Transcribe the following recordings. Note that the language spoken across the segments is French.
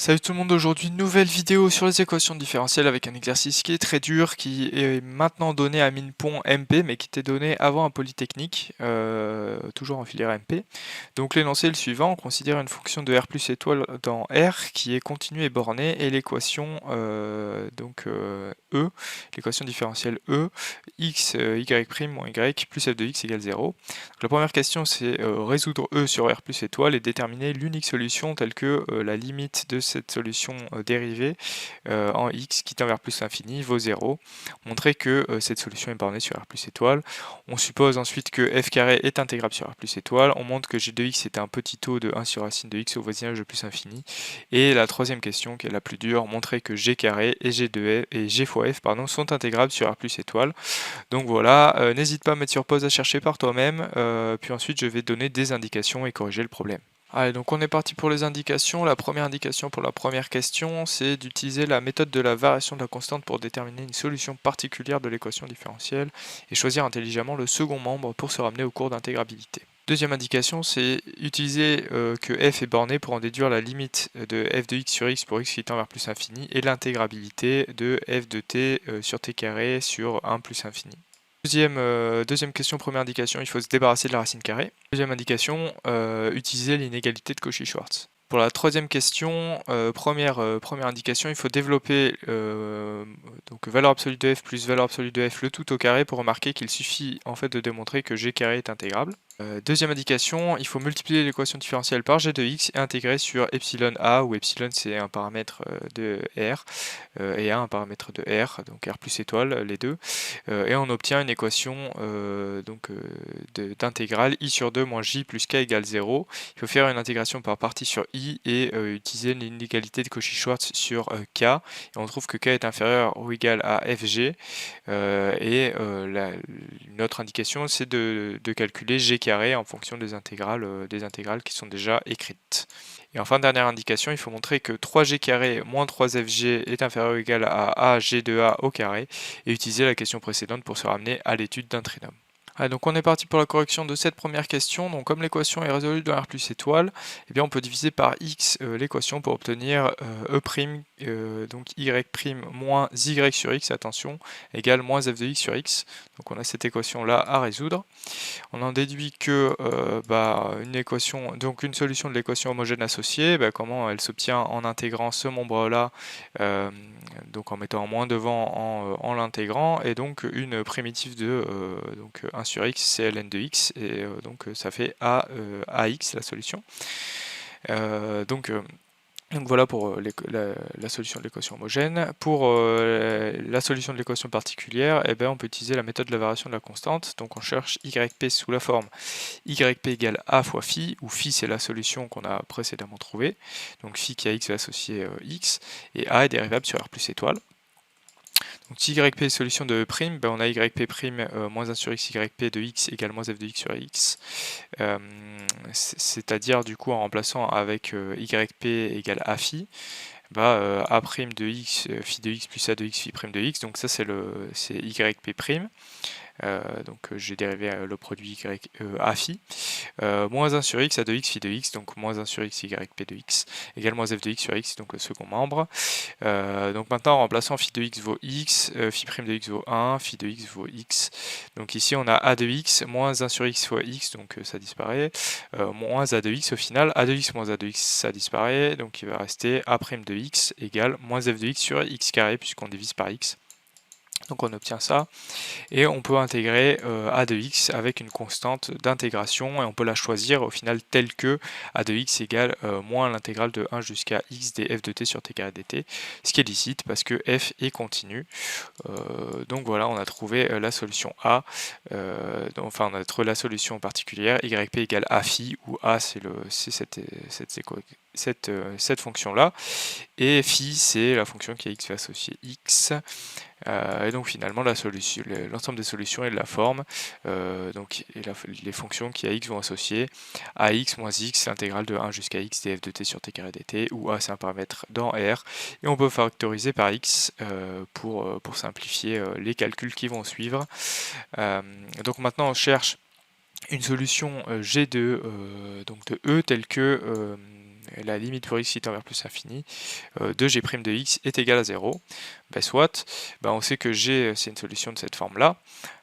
Salut tout le monde, aujourd'hui nouvelle vidéo sur les équations différentielles avec un exercice qui est très dur, qui est maintenant donné à Minpon MP, mais qui était donné avant à Polytechnique, toujours en filière MP. Donc l'énoncé est le suivant: on considère une fonction de R plus étoile dans R qui est continue et bornée, et l'équation E, l'équation différentielle E, x y' moins y plus f de x égale 0. Donc la première question, c'est résoudre E sur R plus étoile et déterminer l'unique solution telle que la limite de cette solution dérivée en x qui tend vers plus l'infini vaut 0. Montrer que cette solution est bornée sur R plus étoile. On suppose ensuite que f carré est intégrable sur R plus étoile. On montre que g de x est un petit taux de 1 sur racine de x au voisinage de plus infini. Et la troisième question, qui est la plus dure, montrer que g carré et g fois f sont intégrables sur R plus étoile. Donc voilà, n'hésite pas à mettre sur pause à chercher par toi-même, puis ensuite je vais donner des indications et corriger le problème. Allez, donc on est parti pour les indications. La première indication pour la première question, c'est d'utiliser la méthode de la variation de la constante pour déterminer une solution particulière de l'équation différentielle et choisir intelligemment le second membre pour se ramener au cours d'intégrabilité. Deuxième indication, c'est utiliser que f est borné pour en déduire la limite de f de x sur x pour x qui tend vers plus infini et l'intégrabilité de f de t sur t carré sur 1 plus infini. Deuxième question, première indication, il faut se débarrasser de la racine carrée. Deuxième indication, utiliser l'inégalité de Cauchy-Schwarz. Pour la troisième question, première indication, il faut développer donc valeur absolue de f plus valeur absolue de f le tout au carré pour remarquer qu'il suffit en fait de démontrer que g carré est intégrable. Deuxième indication, il faut multiplier l'équation différentielle par g de x et intégrer sur epsilon a, où epsilon c'est un paramètre de R et a un paramètre de R, donc R plus étoile, les deux, et on obtient une équation d'intégrale i sur 2 moins j plus k égale 0. Il faut faire une intégration par partie sur i et utiliser l'inégalité de Cauchy-Schwarz sur k, et on trouve que k est inférieur ou égal à fg, une autre indication, c'est de calculer g carré en fonction des intégrales qui sont déjà écrites. Et enfin, dernière indication, il faut montrer que 3g carré moins 3fg est inférieur ou égal à g de a au carré, et utiliser la question précédente pour se ramener à l'étude d'un trinôme. Allez, donc on est parti pour la correction de cette première question. Donc comme l'équation est résolue dans R plus étoile, eh bien on peut diviser par x l'équation pour obtenir donc y' moins y sur x, attention, égale moins f de x sur x. Donc on a cette équation là à résoudre. On en déduit que une solution de l'équation homogène associée, comment elle s'obtient en intégrant ce membre-là, donc en mettant un moins devant en l'intégrant, et donc une primitive de 1 sur x, c'est ln de x, et donc ça fait ax la solution. Donc voilà pour la solution de l'équation homogène. Pour la solution de l'équation particulière, on peut utiliser la méthode de la variation de la constante. Donc on cherche yp sous la forme yp égale a fois phi, où phi c'est la solution qu'on a précédemment trouvée. Donc phi qui a x va associer x, et a est dérivable sur R plus étoile. Donc si yp est solution de prime, on a yp prime moins 1 sur x yp de x égale moins f de x sur x. C'est-à-dire du coup en remplaçant avec yp égale a phi, a prime de x, phi de x plus a de x phi prime de x, donc ça c'est yp prime. Donc j'ai dérivé le produit a phi, moins 1 sur x a de x phi de x, donc moins 1 sur x yp de x, égale moins f de x sur x, donc le second membre. Donc maintenant en remplaçant phi de x vaut x, phi prime de x vaut 1, phi de x vaut x. Donc ici on a a de x, moins 1 sur x fois x, donc ça disparaît, moins a de x au final, a de x moins a de x ça disparaît, donc il va rester a prime de x égale moins f de x sur x carré puisqu'on divise par x. Donc on obtient ça, et on peut intégrer a de x avec une constante d'intégration, et on peut la choisir au final telle que a de x égale moins l'intégrale de 1 jusqu'à x des f de t sur t carré dt, ce qui est licite parce que f est continu. Donc voilà, on a trouvé la solution A, on a trouvé la solution particulière, yp égale a phi, où a c'est cette fonction-là, et phi c'est la fonction qui a x fait associer x. Et donc finalement l'ensemble des solutions est de la forme, les fonctions qui à x vont associer à x moins x, l'intégrale de 1 jusqu'à x df de t sur t carré dt, où a c'est un paramètre dans R, et on peut factoriser par x pour simplifier les calculs qui vont suivre. Donc maintenant on cherche une solution G de E telle que la limite pour x qui tend vers plus infini de g' de x est égale à 0. Ben, soit, ben, on sait que g c'est une solution de cette forme-là.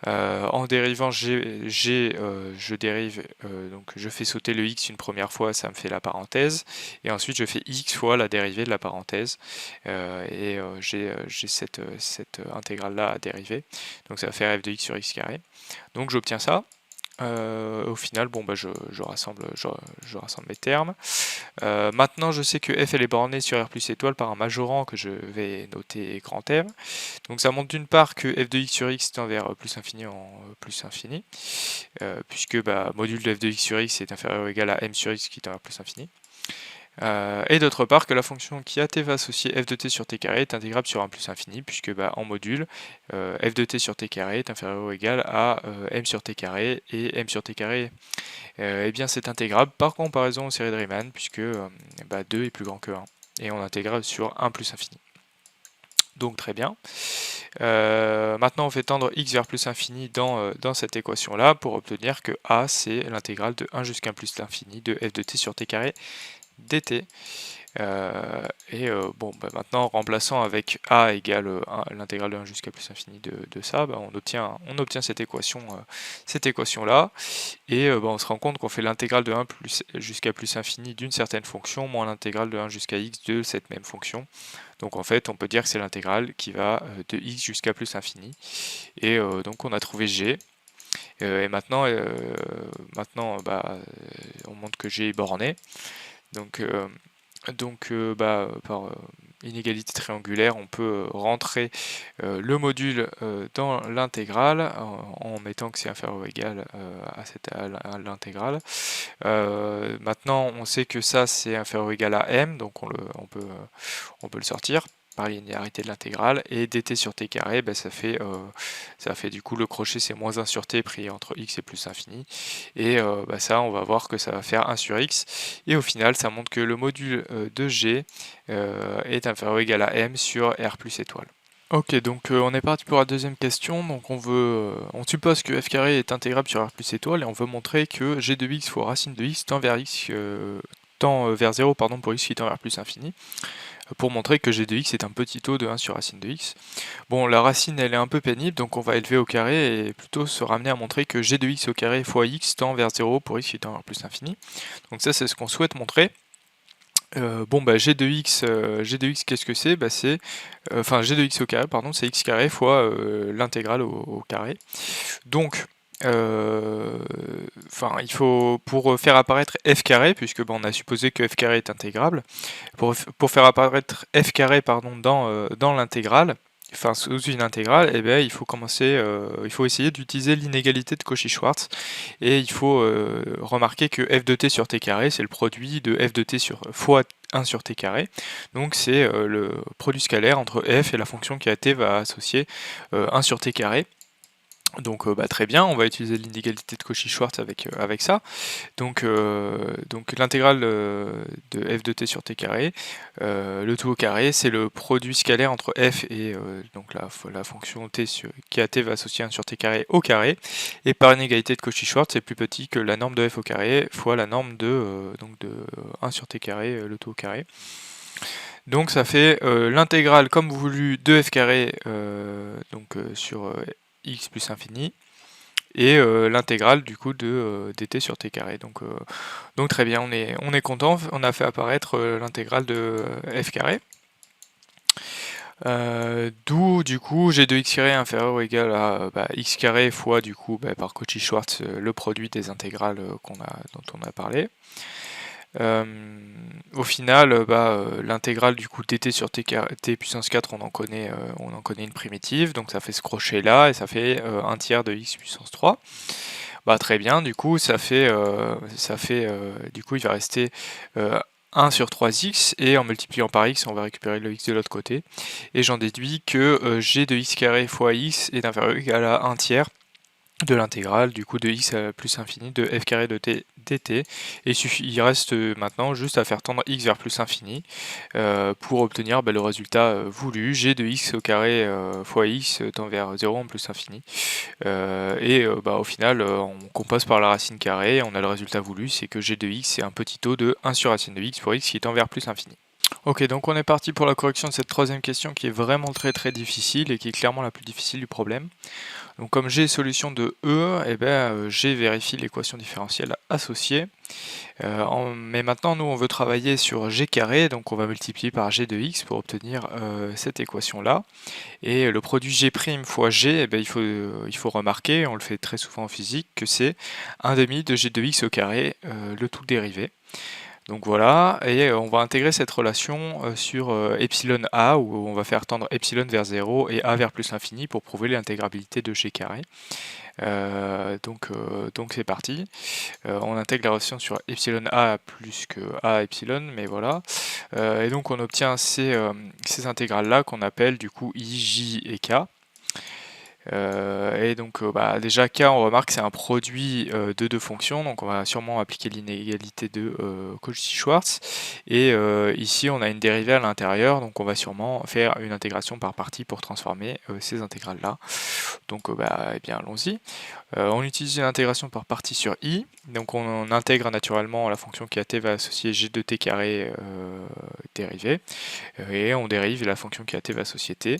En dérivant je dérive, donc je fais sauter le x une première fois, ça me fait la parenthèse, et ensuite je fais x fois la dérivée de la parenthèse, et j'ai cette intégrale-là à dériver, donc ça va faire f de x sur x carré. Donc j'obtiens ça. Au final, bon, bah, je rassemble mes termes. Maintenant, je sais que f elle est bornée sur r plus étoile par un majorant que je vais noter grand M. Donc ça montre d'une part que f de x sur x tend vers plus infini en plus infini, puisque bah, module de f de x sur x est inférieur ou égal à m sur x qui tend vers plus infini. Et d'autre part que la fonction qui a t va associer f de t sur t carré est intégrable sur 1 plus infini, puisque bah, en module, f de t sur t carré est inférieur ou égal à m sur t carré, et m sur t carré, eh bien c'est intégrable par comparaison aux séries de Riemann, puisque bah, 2 est plus grand que 1, et on intègre sur 1 plus infini. Donc très bien. Maintenant on fait tendre x vers plus infini dans cette équation là pour obtenir que a c'est l'intégrale de 1 jusqu'à 1 plus l'infini de f de t sur t carré dt. Bon, bah, maintenant en remplaçant avec a égale l'intégrale de 1 jusqu'à plus infini de ça, bah, on obtient cette équation là, et bah, on se rend compte qu'on fait l'intégrale de 1 jusqu'à plus infini d'une certaine fonction moins l'intégrale de 1 jusqu'à x de cette même fonction. Donc en fait on peut dire que c'est l'intégrale qui va de x jusqu'à plus infini, et donc on a trouvé g. Et maintenant, bah, on montre que g est borné. Donc par inégalité triangulaire, on peut rentrer le module dans l'intégrale en mettant que c'est inférieur ou égal à l'intégrale. Maintenant, on sait que ça c'est inférieur ou égal à m, donc on peut le sortir par linéarité de l'intégrale, et dt sur t carré, ben, ça fait du coup le crochet c'est moins 1 sur t pris entre x et plus infini, et bah, ça on va voir que ça va faire 1 sur x, et au final ça montre que le module de g est inférieur ou égal à m sur r plus étoile. Ok, donc on est parti pour la deuxième question. Donc on suppose que f carré est intégrable sur r plus étoile, et on veut montrer que g de x fois racine de x tend vers 0 pour x qui tend vers plus infini, pour montrer que g de x est un petit taux de 1 sur racine de x. Bon, la racine elle est un peu pénible, donc on va élever au carré et plutôt se ramener à montrer que g de x au carré fois x tend vers 0 pour x qui tend vers plus infini. Donc ça c'est ce qu'on souhaite montrer. Bon bah g de x qu'est-ce que c'est? Bah c'est, g de x au carré, pardon, c'est x carré fois l'intégrale au carré. Donc il faut, pour faire apparaître f carré, puisque on a supposé que f carré est intégrable, pour faire apparaître f carré dans l'intégrale, sous une intégrale, eh bien, il faut essayer d'utiliser l'inégalité de Cauchy-Schwarz, et il faut remarquer que f de t sur t carré c'est le produit de f de t fois 1 sur t carré, donc c'est le produit scalaire entre f et la fonction qui à t va associer 1 sur t carré. Donc très bien, on va utiliser l'inégalité de Cauchy-Schwarz avec ça. Donc l'intégrale de f de t sur t carré, le tout au carré, c'est le produit scalaire entre f et donc la fonction t qui à t va associer 1 sur t carré au carré, et par inégalité de Cauchy-Schwarz, c'est plus petit que la norme de f au carré fois la norme de 1 sur t carré, le tout au carré. Donc ça fait l'intégrale comme voulu de f carré sur x plus infini, et l'intégrale du coup de dt sur t carré. Donc très bien, on est content, on a fait apparaître l'intégrale de f carré. D'où du coup g de x carré inférieur ou égal à x carré fois du coup par Cauchy-Schwarz le produit des intégrales dont on a parlé. Au final, l'intégrale du coup dt sur t puissance 4, on en connaît une primitive, donc ça fait ce crochet là, et ça fait 1 tiers de x puissance 3. Très bien, du coup du coup il va rester 1 sur 3x, et en multipliant par x on va récupérer le x de l'autre côté, et j'en déduis que g de x carré fois x est inférieur ou égal à 1 tiers de l'intégrale du coup de x à plus infini de f carré de t dt, et il reste maintenant juste à faire tendre x vers plus infini pour obtenir le résultat voulu, g de x au carré fois x tend vers 0 en plus infini, au final on compose par la racine carrée, on a le résultat voulu, c'est que g de x c'est un petit taux de 1 sur racine de x pour x qui tend vers plus infini. Ok, donc on est parti pour la correction de cette troisième question qui est vraiment très difficile et qui est clairement la plus difficile du problème. Donc comme g est solution de E, g vérifie l'équation différentielle associée. Mais maintenant, nous, on veut travailler sur g carré, donc on va multiplier par g de x pour obtenir cette équation-là. Et le produit g' fois g, il faut remarquer, on le fait très souvent en physique, que c'est 1/2 de g de x au carré, le tout dérivé. Donc voilà, et on va intégrer cette relation sur epsilon a, où on va faire tendre epsilon vers 0 et a vers plus l'infini pour prouver l'intégrabilité de g carré. Donc c'est parti. On intègre la relation sur epsilon a plus que a epsilon, mais voilà. Et donc on obtient ces intégrales-là qu'on appelle du coup i, j et k. Déjà k, on remarque que c'est un produit de deux fonctions, donc on va sûrement appliquer l'inégalité de Cauchy-Schwarz, et ici on a une dérivée à l'intérieur, donc on va sûrement faire une intégration par partie pour transformer ces intégrales là. Donc allons-y. On utilise une intégration par partie sur i, donc on intègre naturellement la fonction qui à t va associer g de t carré dérivée, et on dérive la fonction qui à t va associer t.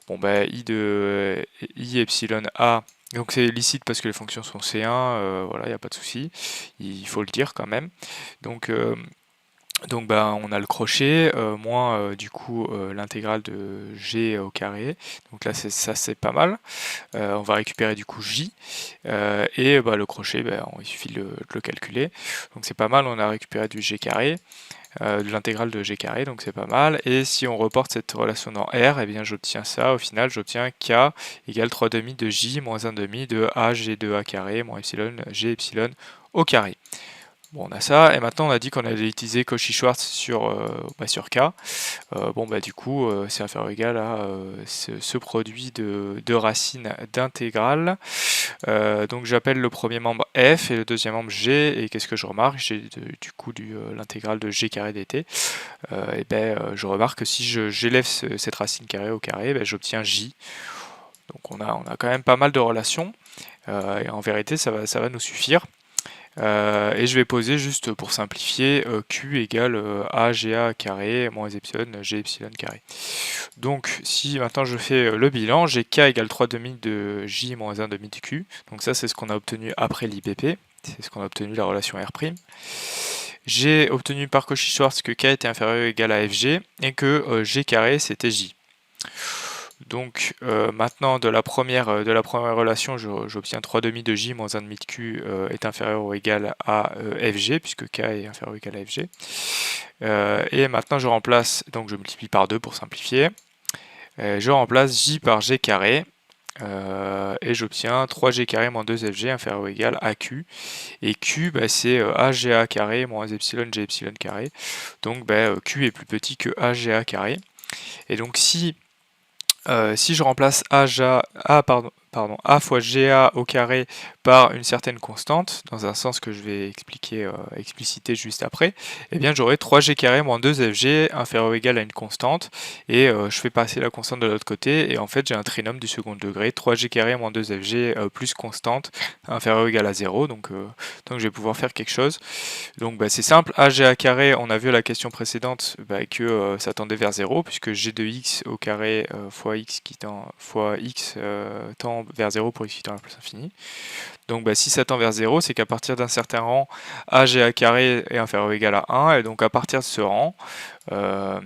Bon i epsilon a, donc c'est licite parce que les fonctions sont C1, voilà, il n'y a pas de souci, il faut le dire quand même. Donc on a le crochet, moins du coup l'intégrale de g au carré, donc là ça c'est pas mal. On va récupérer du coup j, et le crochet, il suffit de le calculer, donc c'est pas mal, on a récupéré du g carré, de l'intégrale de g carré, donc c'est pas mal. Et si on reporte cette relation dans R, j'obtiens ça, au final j'obtiens k égale 3/2 de j moins 1/2 de a g de a carré moins epsilon g epsilon au carré. Bon, on a ça, et maintenant on a dit qu'on allait utiliser Cauchy-Schwarz sur K. Du coup, c'est inférieur ou égal à ce produit de racines d'intégrales. Donc j'appelle le premier membre f et le deuxième membre g, et qu'est-ce que je remarque? J'ai du coup l'intégrale de g carré dt. Je remarque que si j'élève cette racine carrée au carré, j'obtiens j. Donc on a quand même pas mal de relations, et en vérité ça va nous suffire. Et je vais poser juste pour simplifier Q égale AGA carré moins epsilon G epsilon carré. Donc si maintenant je fais le bilan, j'ai K égale 3/2 de J moins 1/2 de Q. Donc ça c'est ce qu'on a obtenu après l'IPP, c'est ce qu'on a obtenu la relation R'. J'ai obtenu par Cauchy-Schwarz que K était inférieur ou égal à FG et que G carré c'était J. Donc maintenant de la première relation, j'obtiens 3/2 de j moins 1/2 de q est inférieur ou égal à fg, puisque k est inférieur ou égal à fg. Et maintenant je remplace, donc je multiplie par 2 pour simplifier. Je remplace j par g carré, et j'obtiens 3g carré moins 2fg inférieur ou égal à q. Et q, c'est aga carré moins epsilon g epsilon carré. Donc q est plus petit que aga carré. Et donc si je remplace A fois GA au carré par une certaine constante, dans un sens que je vais expliciter juste après, j'aurai 3G carré moins 2FG inférieur ou égal à une constante, et je fais passer la constante de l'autre côté, et en fait j'ai un trinôme du second degré, 3G carré moins 2FG plus constante inférieur ou égal à 0, donc je vais pouvoir faire quelque chose. Donc c'est simple, AGA carré, on a vu à la question précédente que ça tendait vers 0, puisque g de x au carré fois x tend vers 0 pour x qui tend à plus infini. Donc si ça tend vers 0, c'est qu'à partir d'un certain rang, AGA carré est inférieur ou égal à 1, et donc à partir de ce rang, on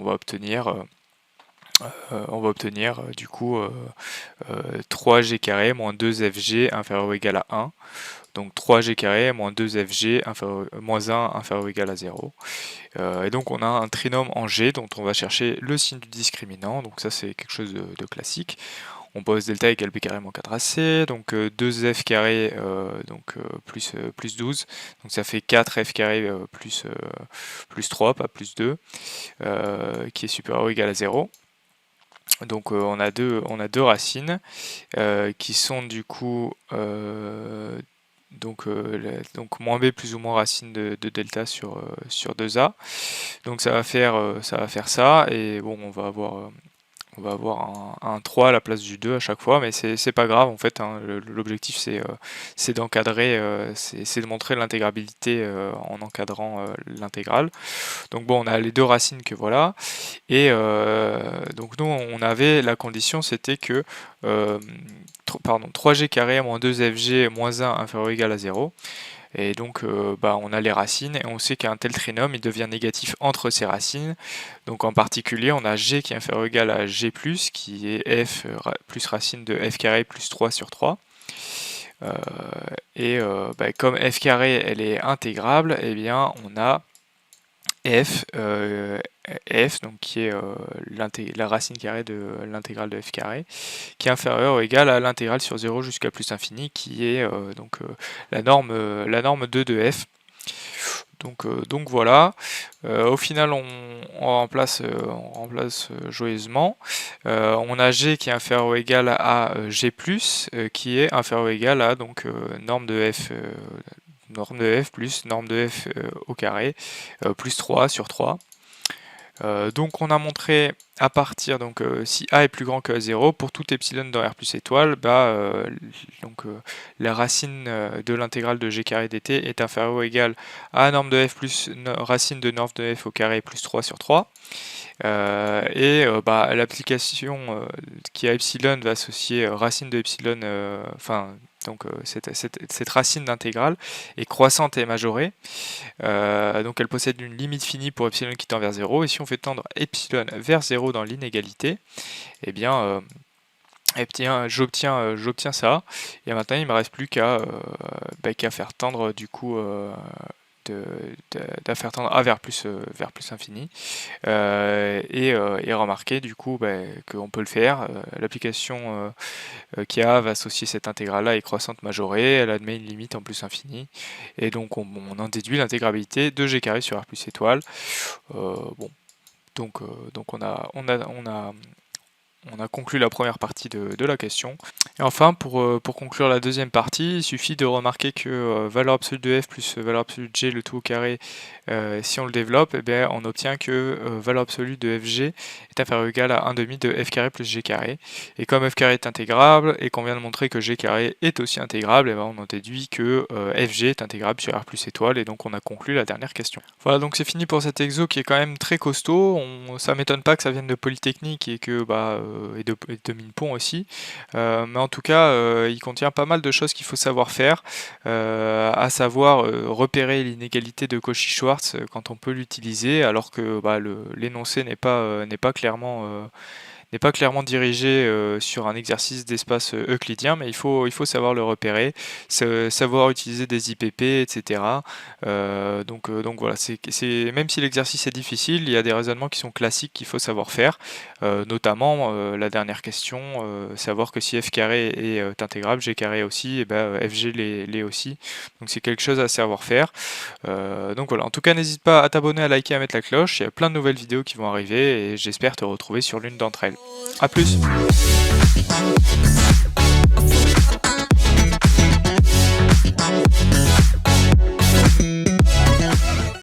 va obtenir du coup 3g carré moins 2fg inférieur ou égal à 1. Donc 3g carré moins 2fg moins 1 inférieur ou égal à 0. Et donc on a un trinôme en G dont on va chercher le signe du discriminant, donc ça c'est quelque chose de classique. On pose delta égale b carré moins 4ac, donc 2f carré plus 12, donc ça fait 4f carré plus 3, pas plus 2, qui est supérieur ou égal à 0. Donc on a deux racines qui sont du coup donc moins b plus ou moins racine de delta sur 2a. Donc ça va faire ça, et bon, on va avoir un 3 à la place du 2 à chaque fois, mais c'est pas grave en fait, hein. L'objectif c'est d'encadrer, c'est de montrer l'intégrabilité en encadrant l'intégrale. Donc bon, on a les deux racines que voilà, et donc nous on avait la condition, c'était que 3g carré moins 2fg moins 1 inférieur ou égal à 0. Et donc on a les racines et on sait qu'un tel trinôme il devient négatif entre ces racines. Donc en particulier on a g qui est inférieur ou égal à g+, qui est f plus racine de f carré plus 3 sur 3. Comme f carré elle est intégrable, eh bien on a f, donc qui est la racine carrée de l'intégrale de f carré, qui est inférieure ou égale à l'intégrale sur 0 jusqu'à plus infini, qui est la norme 2 de f. Donc voilà, au final on remplace joyeusement. On a g qui est inférieur ou égal à g+, qui est inférieur ou égal à donc norme de f plus norme de f au carré plus 3 sur 3. Donc on a montré à partir, donc si a est plus grand que 0, pour tout epsilon dans R plus étoile, la racine de l'intégrale de g carré dt est inférieure ou égale à norme de f plus racine de norme de f au carré plus 3 sur 3. L'application qui a epsilon va associer racine de epsilon, cette racine d'intégrale est croissante et majorée. Donc elle possède une limite finie pour epsilon qui tend vers 0, et si on fait tendre epsilon vers 0 dans l'inégalité, eh bien j'obtiens ça, et maintenant il ne me reste plus qu'à faire tendre du coup faire tendre A vers plus infini, et remarquer du coup qu'on peut le faire. L'application qui va associer cette intégrale là est croissante majorée, elle admet une limite en plus infini, et donc on en déduit l'intégrabilité de g carré sur R plus étoile. Donc on a conclu la première partie de la question. Et enfin, pour conclure la deuxième partie, il suffit de remarquer que valeur absolue de f plus valeur absolue de g, le tout au carré, si on le développe, on obtient que valeur absolue de fg est inférieure ou égale à 1/2 de f carré plus g carré. Et comme f carré est intégrable, et qu'on vient de montrer que g carré est aussi intégrable, on en déduit que fg est intégrable sur R plus étoile, et donc on a conclu la dernière question. Voilà, donc c'est fini pour cet exo qui est quand même très costaud. Ça m'étonne pas que ça vienne de Polytechnique et de Minpont aussi, mais en tout cas il contient pas mal de choses qu'il faut savoir faire, à savoir repérer l'inégalité de Cauchy-Schwarz quand on peut l'utiliser, alors que l'énoncé n'est pas clairement dirigé sur un exercice d'espace euclidien, mais il faut savoir le repérer, savoir utiliser des IPP, etc. Donc voilà, même si l'exercice est difficile, il y a des raisonnements qui sont classiques qu'il faut savoir faire, notamment la dernière question, savoir que si f carré est intégrable, g carré aussi, et fg l'est aussi. Donc c'est quelque chose à savoir faire. Donc voilà, en tout cas n'hésite pas à t'abonner, à liker, à mettre la cloche, il y a plein de nouvelles vidéos qui vont arriver, et j'espère te retrouver sur l'une d'entre elles. A plus.